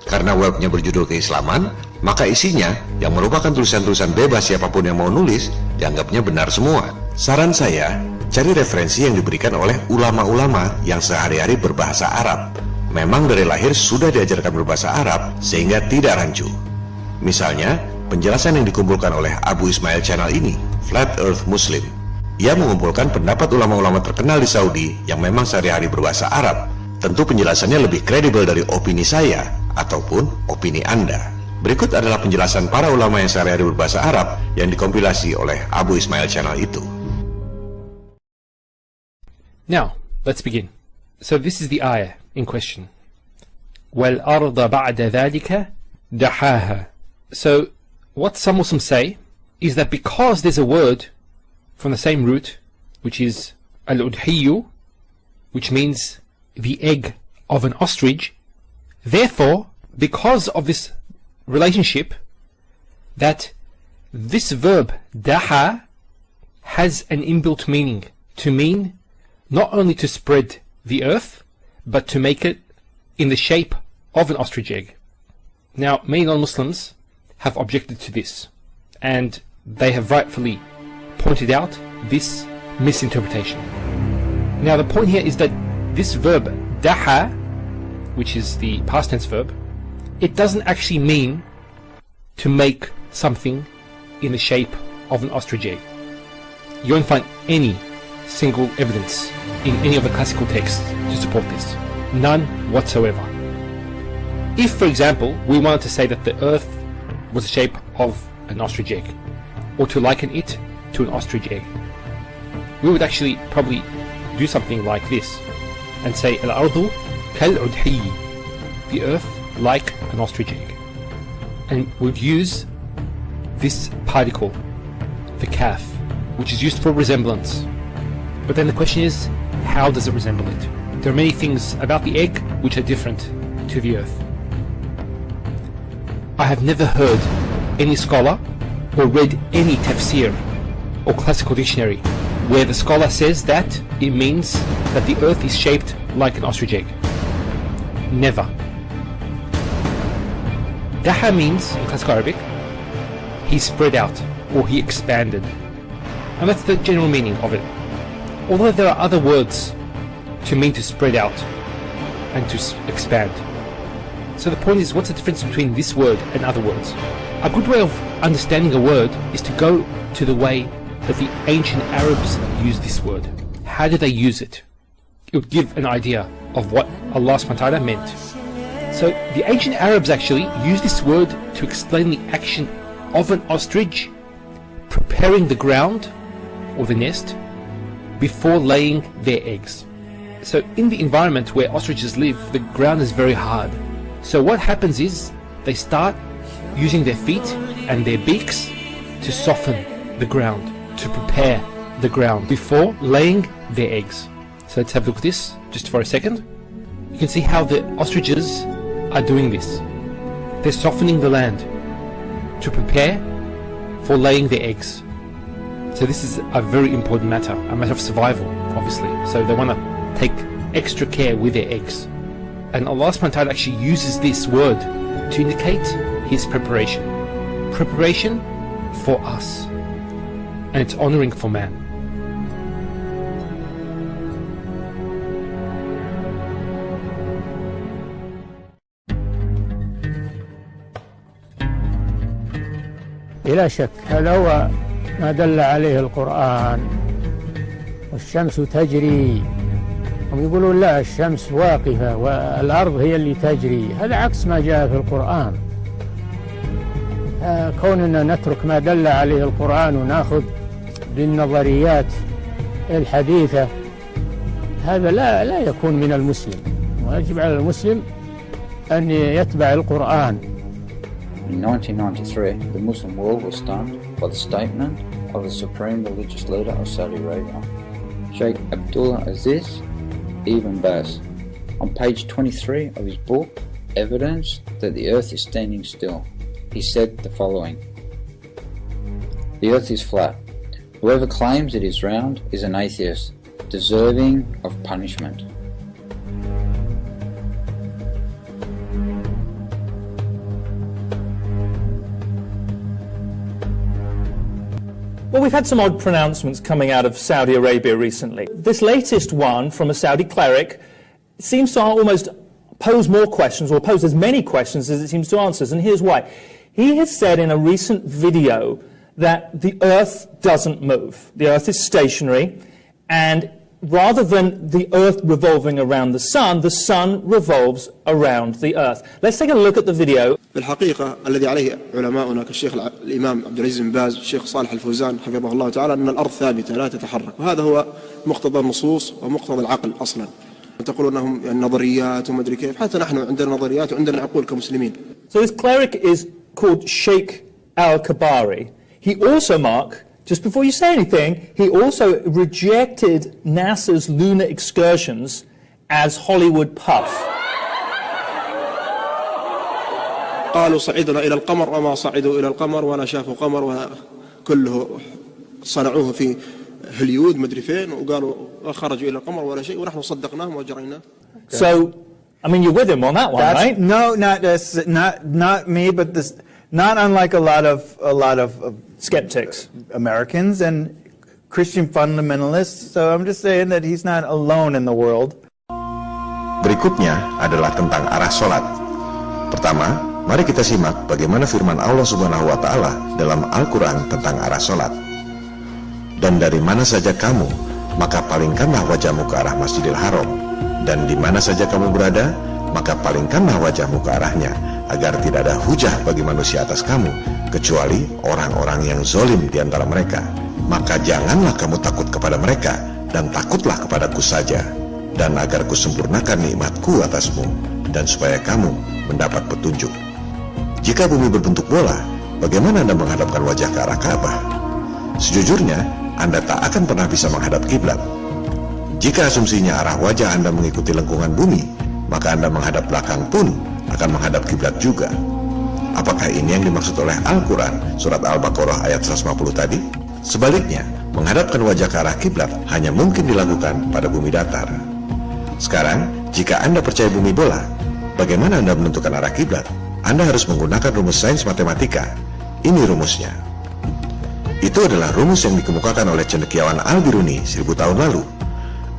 Karena webnya berjudul keislaman, maka isinya yang merupakan tulisan-tulisan bebas siapapun yang mau nulis dianggapnya benar semua. Saran saya, cari referensi yang diberikan oleh ulama-ulama yang sehari-hari berbahasa Arab. Memang dari lahir sudah diajarkan berbahasa Arab sehingga tidak rancu. Misalnya, penjelasan yang dikumpulkan oleh Abu Ismail Channel ini, Flat Earth Muslim. Ia mengumpulkan pendapat ulama-ulama terkenal di Saudi yang memang sehari-hari berbahasa Arab. Tentu penjelasannya lebih kredibel dari opini saya ataupun opini Anda. Berikut adalah penjelasan para ulama yang sehari-hari berbahasa Arab yang dikompilasi oleh Abu Ismail Channel itu. Now, let's begin. So this is the ayah in question. وَالْأَرْضَ بَعْدَ ذَلِكَ دَحَاهَا. So, what some Muslims say is that because there's a word from the same root, which is al-udhiyu, which means the egg of an ostrich, therefore, because of this relationship, that this verb daha has an inbuilt meaning, to mean not only to spread the earth, but to make it in the shape of an ostrich egg. Now, many non-Muslims have objected to this, and they have rightfully pointed out this misinterpretation. Now, the point here is that this verb daha, which is the past tense verb, it doesn't actually mean to make something in the shape of an ostrich egg. You won't find any single evidence in any of the classical texts to support this. None whatsoever. If, for example, we wanted to say that the earth was the shape of an ostrich egg, or to liken it to an ostrich egg, we would actually probably do something like this and say al-ardu kal-udhi, the earth like an ostrich egg, and we'd use this particle, the kaf, which is used for resemblance. But then the question is, how does it resemble it? There are many things about the egg which are different to the earth. I have never heard any scholar or read any tafsir or classical dictionary where the scholar says that it means that the earth is shaped like an ostrich egg. Never. Daha means, in classical Arabic, he spread out or he expanded. And that's the general meaning of it. Although there are other words to mean to spread out and to expand. So the point is, what's the difference between this word and other words? A good way of understanding a word is to go to the way that the ancient Arabs used this word. How did they use it? It would give an idea of what Allah subhanahu wa ta'ala meant. So the ancient Arabs actually used this word to explain the action of an ostrich preparing the ground or the nest before laying their eggs. So in the environment where ostriches live, the ground is very hard. So what happens is they start using their feet and their beaks to soften the ground, to prepare the ground before laying their eggs. So let's have a look at this just for a second. You can see how the ostriches are doing this. They're softening the land to prepare for laying their eggs. So this is a very important matter, a matter of survival, obviously. So they want to take extra care with their eggs. And Allah subhanahu wa ta'ala actually uses this word to indicate His preparation. Preparation for us. And it's honoring for man. بلا شك هذا هو ما دل عليه القرآن. والشمس تجري، هم يقولون لا الشمس واقفة والأرض هي اللي تجري، هذا عكس ما جاء في القرآن. كوننا نترك ما دل عليه القرآن وناخذ بالنظريات الحديثة هذا لا يكون من المسلم، ويجب على المسلم أن يتبع القرآن. In 1993, the Muslim world was stunned by the statement of the supreme religious leader of Saudi Arabia, Sheikh Abdullah Aziz Ibn Baz, on page 23 of his book, Evidence That the Earth is Standing Still. He said the following: "The Earth is flat. Whoever claims it is round is an atheist, deserving of punishment." Well, we've had some odd pronouncements coming out of Saudi Arabia recently. This latest one from a Saudi cleric seems to almost pose more questions, or pose as many questions as it seems to answer, and here's why. He has said in a recent video that the Earth doesn't move. The Earth is stationary, and rather than the Earth revolving around the Sun revolves around the Earth. Let's take a look at the video. بالحقيقة الذي عليه علماؤنا كالشيخ الإمام عبد العزيز بن باز والشيخ صالح الفوزان حفظه الله تعالى أن الأرض ثابتة لا تتحرك، وهذا هو مقتضى النصوص ومقتضى العقل أصلا. تقولون أنهم يعني نظريات وما أدري كيف، حتى نحن عندنا نظريات وعندنا عقول كمسلمين. So this cleric is called Sheikh Al-Kabari. He also, Mark, just before you say anything, he also rejected NASA's lunar excursions as Hollywood puff. قالوا صعدنا إلى القمر وما صعدوا إلى القمر ولا شافوا قمر وكله صنعوه في هوليوود مدري فين وقالوا خرجوا إلى القمر ولا شيء ونحن صدقناهم وجريناه. So, I mean, you're with him on that one, right? No, not me, but this, not unlike a lot of skeptics, Americans and Christian fundamentalists. So I'm just saying that he's not alone in the world. Berikutnya adalah tentang arah sholat. Pertama, mari kita simak bagaimana firman Allah Subhanahu wa Ta'ala dalam Al-Quran tentang arah sholat. Dan dari mana saja kamu, maka palingkanlah wajahmu ke arah Masjidil Haram. Dan di mana saja kamu berada, maka palingkanlah wajahmu ke arahnya, agar tidak ada hujah bagi manusia atas kamu, kecuali orang-orang yang zolim di antara mereka. Maka janganlah kamu takut kepada mereka, dan takutlah kepadaku saja, dan agar kusempurnakan nikmatku atasmu, dan supaya kamu mendapat petunjuk. Jika bumi berbentuk bola, bagaimana Anda menghadapkan wajah ke arah Ka'bah? Sejujurnya, Anda tak akan pernah bisa menghadap kiblat. Jika asumsinya arah wajah Anda mengikuti lengkungan bumi, maka Anda menghadap belakang pun akan menghadap kiblat juga. Apakah ini yang dimaksud oleh Al-Quran surat Al-Baqarah ayat 150 tadi? Sebaliknya, menghadapkan wajah ke arah kiblat hanya mungkin dilakukan pada bumi datar. Sekarang, jika Anda percaya bumi bola, bagaimana Anda menentukan arah kiblat? Anda harus menggunakan rumus sains matematika. Ini rumusnya. Itu adalah rumus yang dikemukakan oleh cendekiawan Al-Biruni 1000 tahun lalu.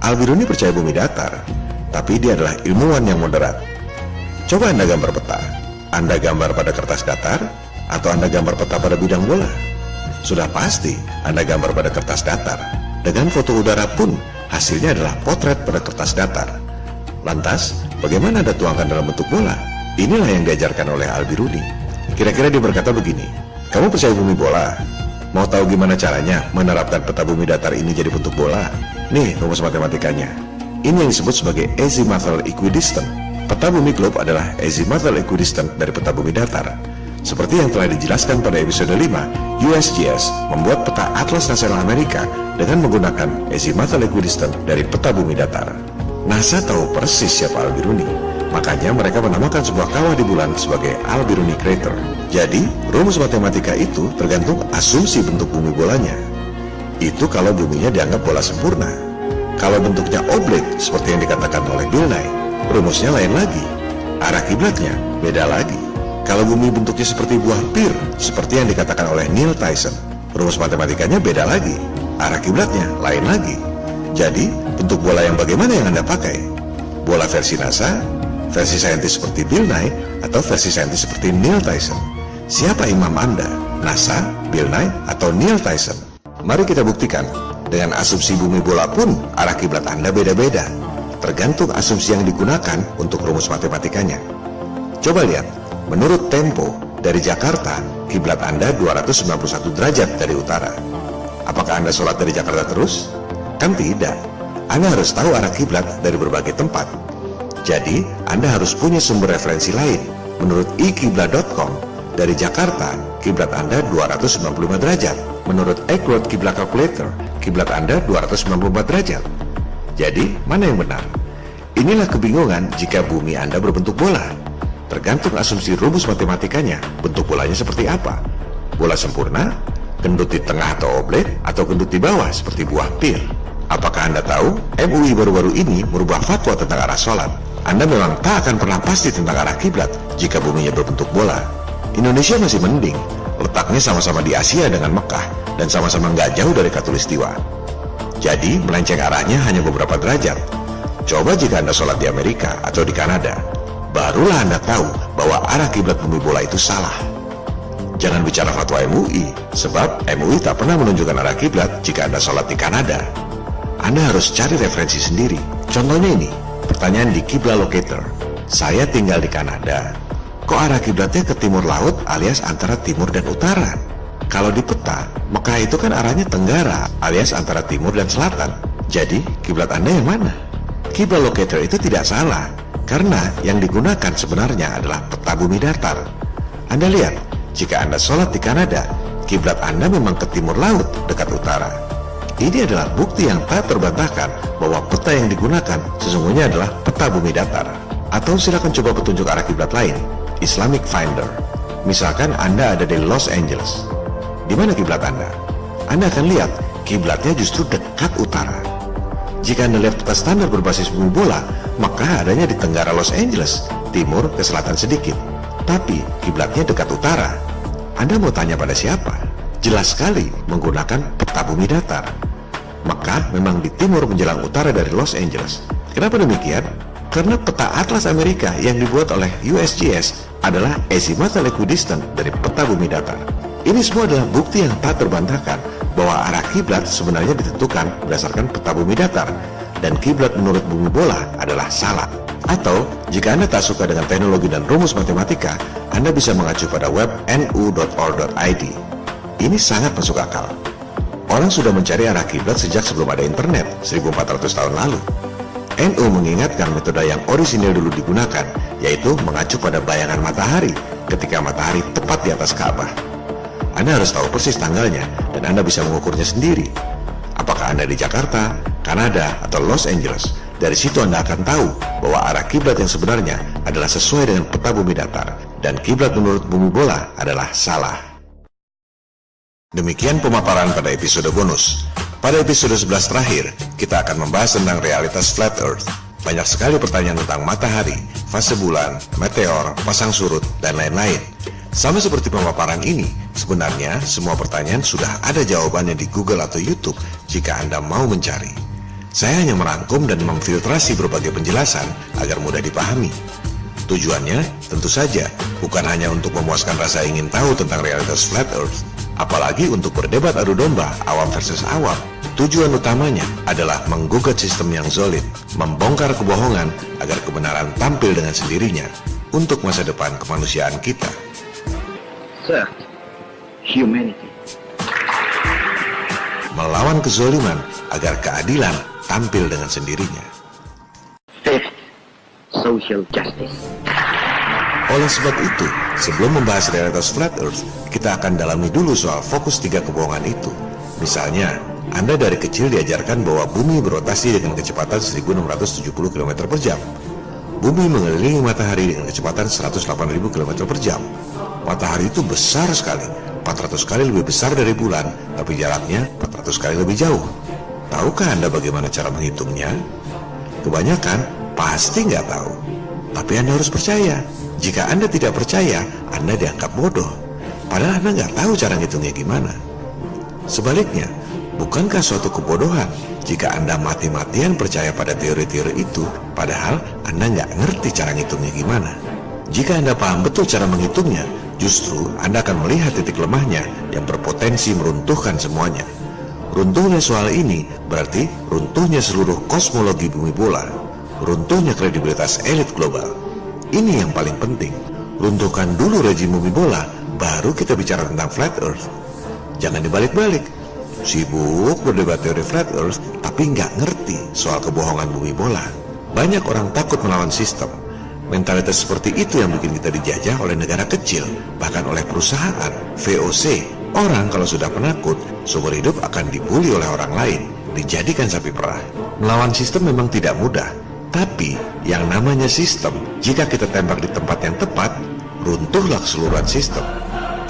Al-Biruni percaya bumi datar, tapi dia adalah ilmuwan yang moderat. Coba Anda gambar peta. Anda gambar pada kertas datar, atau Anda gambar peta pada bidang bola? Sudah pasti Anda gambar pada kertas datar. Dengan foto udara pun, hasilnya adalah potret pada kertas datar. Lantas, bagaimana Anda tuangkan dalam bentuk bola? Inilah yang diajarkan oleh Al-Biruni. Kira-kira dia berkata begini, kamu percaya bumi bola? Mau tahu gimana caranya menerapkan peta bumi datar ini jadi bentuk bola? Nih rumus matematikanya. Ini yang disebut sebagai azimuthal equidistant. Peta bumi globe adalah azimuthal equidistant dari peta bumi datar. Seperti yang telah dijelaskan pada episode 5, USGS membuat peta Atlas Nasional Amerika dengan menggunakan azimuthal equidistant dari peta bumi datar. NASA tahu persis siapa Al-Biruni, makanya mereka menamakan sebuah kawah di bulan sebagai Al-Biruni Crater. Jadi, rumus matematika itu tergantung asumsi bentuk bumi bolanya. Itu kalau buminya dianggap bola sempurna. Kalau bentuknya oblik seperti yang dikatakan oleh Bill Nye, rumusnya lain lagi. Arah kiblatnya beda lagi. Kalau bumi bentuknya seperti buah pir, seperti yang dikatakan oleh Neil Tyson, rumus matematikanya beda lagi. Arah kiblatnya lain lagi. Jadi, bentuk bola yang bagaimana yang Anda pakai? Bola versi NASA, versi saintis seperti Bill Nye, atau versi saintis seperti Neil Tyson? Siapa imam Anda? NASA, Bill Nye, atau Neil Tyson? Mari kita buktikan. Dengan asumsi bumi bola pun, arah kiblat Anda beda-beda. Tergantung asumsi yang digunakan untuk rumus matematikanya. Coba lihat, menurut Tempo, dari Jakarta, kiblat Anda 291 derajat dari utara. Apakah Anda sholat dari Jakarta terus? Kan tidak. Anda harus tahu arah kiblat dari berbagai tempat. Jadi, Anda harus punya sumber referensi lain. Menurut ikiblat.com, dari Jakarta, kiblat Anda 295 derajat. Menurut Accurate Kiblat Calculator, kiblat Anda 294 derajat. Jadi, mana yang benar? Inilah kebingungan jika bumi Anda berbentuk bola. Tergantung asumsi rumus matematikanya, bentuk bolanya seperti apa? Bola sempurna, gendut di tengah atau oblek, atau gendut di bawah seperti buah pir? Apakah Anda tahu, MUI baru-baru ini merubah fatwa tentang arah sholat? Anda memang tak akan pernah pasti tentang arah kiblat jika buminya berbentuk bola. Indonesia masih mending, letaknya sama-sama di Asia dengan Mekah, dan sama-sama nggak jauh dari Khatulistiwa. Jadi, melenceng arahnya hanya beberapa derajat. Coba jika Anda sholat di Amerika atau di Kanada, barulah Anda tahu bahwa arah kiblat bumi bola itu salah. Jangan bicara fatwa MUI, sebab MUI tak pernah menunjukkan arah kiblat jika Anda sholat di Kanada. Anda harus cari referensi sendiri. Contohnya ini, pertanyaan di Kiblat Locator. Saya tinggal di Kanada. Kok arah kiblatnya ke timur laut alias antara timur dan utara? Kalau di peta, Mekah itu kan arahnya tenggara alias antara timur dan selatan. Jadi, kiblat Anda yang mana? Kiblat Locator itu tidak salah, karena yang digunakan sebenarnya adalah peta bumi datar. Anda lihat, jika Anda sholat di Kanada, kiblat Anda memang ke timur laut dekat utara. Ini adalah bukti yang tak terbantahkan bahwa peta yang digunakan sesungguhnya adalah peta bumi datar. Atau silakan coba petunjuk arah kiblat lain, Islamic Finder. Misalkan Anda ada di Los Angeles. Di mana kiblat Anda? Anda akan lihat kiblatnya justru dekat utara. Jika Anda lihat peta standar berbasis bumi bola, maka adanya di tenggara Los Angeles, timur ke selatan sedikit. Tapi kiblatnya dekat utara. Anda mau tanya pada siapa? Jelas sekali menggunakan peta bumi datar. Mekah memang di timur menjelang utara dari Los Angeles. Kenapa demikian? Karena peta Atlas Amerika yang dibuat oleh USGS adalah azimuthal equidistant dari peta bumi datar. Ini semua adalah bukti yang tak terbantahkan bahwa arah kiblat sebenarnya ditentukan berdasarkan peta bumi datar, dan kiblat menurut bumi bola adalah salah. Atau, jika Anda tak suka dengan teknologi dan rumus matematika, Anda bisa mengacu pada web nu.org.id. Ini sangat masuk akal. Orang sudah mencari arah kiblat sejak sebelum ada internet, 1400 tahun lalu. NU mengingatkan metode yang orisinil dulu digunakan, yaitu mengacu pada bayangan matahari ketika matahari tepat di atas Ka'bah. Anda harus tahu persis tanggalnya, dan Anda bisa mengukurnya sendiri. Apakah Anda di Jakarta, Kanada, atau Los Angeles? Dari situ Anda akan tahu bahwa arah kiblat yang sebenarnya adalah sesuai dengan peta bumi datar, dan kiblat menurut bumi bola adalah salah. Demikian pemaparan pada episode bonus. Pada episode 11 terakhir, kita akan membahas tentang realitas flat earth. Banyak sekali pertanyaan tentang matahari, fase bulan, meteor, pasang surut, dan lain-lain. Sama seperti pemaparan ini, sebenarnya semua pertanyaan sudah ada jawabannya di Google atau YouTube jika Anda mau mencari. Saya hanya merangkum dan memfiltrasi berbagai penjelasan agar mudah dipahami. Tujuannya tentu saja bukan hanya untuk memuaskan rasa ingin tahu tentang realitas flat earth, apalagi untuk berdebat adu domba awam versus awam. Tujuan utamanya adalah menggugat sistem yang zolim, membongkar kebohongan agar kebenaran tampil dengan sendirinya untuk masa depan kemanusiaan kita. Third, humanity. Melawan kezoliman agar keadilan tampil dengan sendirinya. Fifth, social justice. Oleh sebab itu, sebelum membahas realitas flat earth, kita akan dalami dulu soal fokus 3 kebohongan itu. Misalnya, Anda dari kecil diajarkan bahwa bumi berotasi dengan kecepatan 1670 km per jam. Bumi mengelilingi matahari dengan kecepatan 108.000 km per jam. Matahari itu besar sekali, 400 kali lebih besar dari bulan, tapi jaraknya 400 kali lebih jauh. Tahukah Anda bagaimana cara menghitungnya? Kebanyakan pasti nggak tahu. Tapi Anda harus percaya. Jika Anda tidak percaya, Anda dianggap bodoh. Padahal Anda nggak tahu cara ngitungnya gimana. Sebaliknya, bukankah suatu kebodohan jika Anda mati-matian percaya pada teori-teori itu, padahal Anda nggak ngerti cara ngitungnya gimana? Jika Anda paham betul cara menghitungnya, justru Anda akan melihat titik lemahnya yang berpotensi meruntuhkan semuanya. Runtuhnya soal ini berarti runtuhnya seluruh kosmologi bumi bola, runtuhnya kredibilitas elit global. Ini yang paling penting. Runtuhkan dulu rejim bumi bola, baru kita bicara tentang flat earth. Jangan dibalik-balik. Sibuk berdebat teori flat earth, tapi nggak ngerti soal kebohongan bumi bola. Banyak orang takut melawan sistem. Mentalitas seperti itu yang bikin kita dijajah oleh negara kecil, bahkan oleh perusahaan, VOC. Orang kalau sudah penakut, seumur hidup akan dibully oleh orang lain, dijadikan sapi perah. Melawan sistem memang tidak mudah, tapi yang namanya sistem, jika kita tembak di tempat yang tepat, runtuhlah keseluruhan sistem.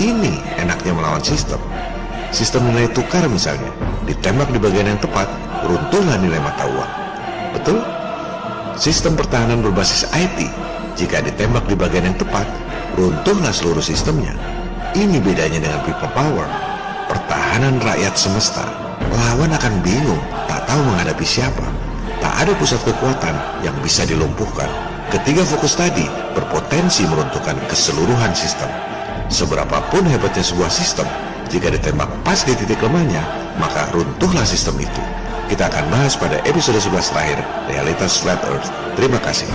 Ini enaknya melawan sistem. Sistem nilai tukar misalnya, ditembak di bagian yang tepat, runtuhlah nilai mata uang. Betul? Sistem pertahanan berbasis IT, jika ditembak di bagian yang tepat, runtuhlah seluruh sistemnya. Ini bedanya dengan people power, pertahanan rakyat semesta. Lawan akan bingung, tak tahu menghadapi siapa. Tak ada pusat kekuatan yang bisa dilumpuhkan. Ketiga fokus tadi berpotensi meruntuhkan keseluruhan sistem. Seberapapun hebatnya sebuah sistem, jika ditembak pas di titik lemahnya, maka runtuhlah sistem itu. Kita akan bahas pada episode 11 terakhir, Realitas Flat Earth. Terima kasih.